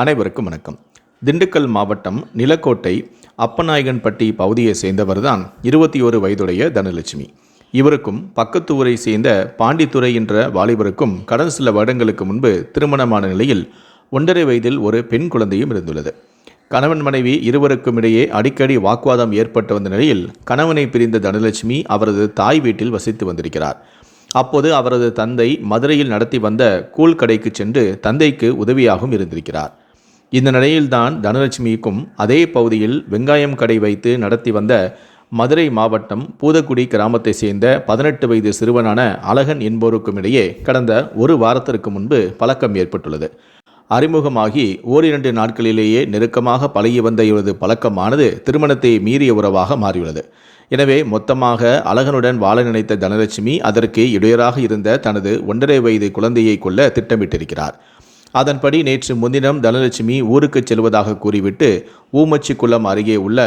அனைவருக்கும் வணக்கம். திண்டுக்கல் மாவட்டம் நிலக்கோட்டை அப்பநாயகன்பட்டி பகுதியை சேர்ந்தவர்தான் 21 வயதுடைய தனலட்சுமி. இவருக்கும் பக்கத்து ஊரை சேர்ந்த பாண்டித்துறை என்ற வாலிபருக்கும் கடந்த சில வருடங்களுக்கு முன்பு திருமணமான நிலையில் 1.5 வயதில் ஒரு பெண் குழந்தையும் இருந்துள்ளது. கணவன் மனைவி இருவருக்கும் இடையே அடிக்கடி வாக்குவாதம் ஏற்பட்டு வந்த நிலையில் கணவனை பிரிந்த தனலட்சுமி அவரது தாய் வீட்டில் வசித்து வந்திருக்கிறார். அப்போது அவரது தந்தை மதுரையில் நடத்தி வந்த கூழ் கடைக்கு சென்று தந்தைக்கு உதவியாகவும் இருந்திருக்கிறார். இந்த நிலையில்தான் தனலட்சுமிக்கும் அதே பகுதியில் வெங்காயம் கடை வைத்து நடத்தி வந்த மதுரை மாவட்டம் பூதக்குடி கிராமத்தை சேர்ந்த 18 வயது சிறுவனான அழகன் என்போருக்கும் இடையே கடந்த ஒரு வாரத்திற்கு முன்பு பழக்கம் ஏற்பட்டுள்ளது. அறிமுகமாகி ஓரிரண்டு நாட்களிலேயே நெருக்கமாக பழகி வந்த இவரது பழக்கமானது திருமணத்தை மீறிய உறவாக மாறியுள்ளது. எனவே மொத்தமாக அழகனுடன் வாழ நினைத்த தனலட்சுமி அதற்கு இடையராக இருந்த தனது 1.5 வயது குழந்தையை கொல்ல திட்டமிட்டிருக்கிறார். அதன்படி நேற்று முன்தினம் தனலட்சுமி ஊருக்கு செல்வதாக கூறிவிட்டு ஊமச்சிக்குளம் அருகே உள்ள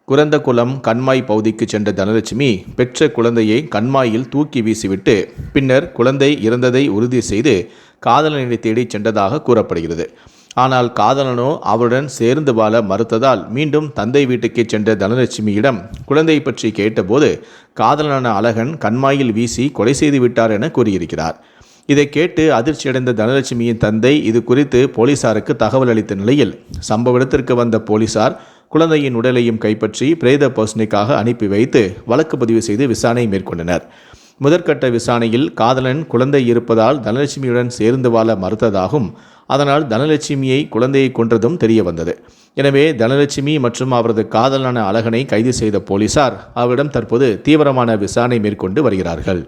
குரந்தகுளம் கண்மாய் பகுதிக்கு சென்ற தனலட்சுமி பெற்ற குழந்தையை கண்மாயில் தூக்கி வீசிவிட்டு பின்னர் குழந்தை இறந்ததை உறுதி செய்து காதலனை தேடி சென்றதாக கூறப்படுகிறது. ஆனால் காதலனோ அவருடன் சேர்ந்து வாழ மறுத்ததால் மீண்டும் தந்தை வீட்டுக்கே சென்ற தனலட்சுமியிடம் குழந்தை பற்றி கேட்டபோது காதலனான அழகன் கண்மாயில் வீசி கொலை செய்து விட்டார் என கூறியிருக்கிறார். இதை கேட்டு அதிர்ச்சியடைந்த தனலட்சுமியின் தந்தை இது குறித்து போலீசாருக்கு தகவல் அளித்த நிலையில் சம்பவ இடத்திற்கு வந்த போலீசார் குழந்தையின் உடலையும் கைப்பற்றி பிரேத பரிசோதனைக்காக அனுப்பி வைத்து வழக்கு பதிவு செய்து விசாரணை மேற்கொண்டனர். முதற்கட்ட விசாரணையில் காதலன் குழந்தை இருப்பதால் தனலட்சுமியுடன் சேர்ந்து வாழ மறுத்ததாகவும் அதனால் தனலட்சுமியை குழந்தையை கொன்றதும் தெரிய வந்தது. எனவே தனலட்சுமி மற்றும் அவரது காதலனான அழகனை கைது செய்த போலீசார் அவரிடம் தற்போது தீவிரமான விசாரணை மேற்கொண்டு வருகிறார்கள்.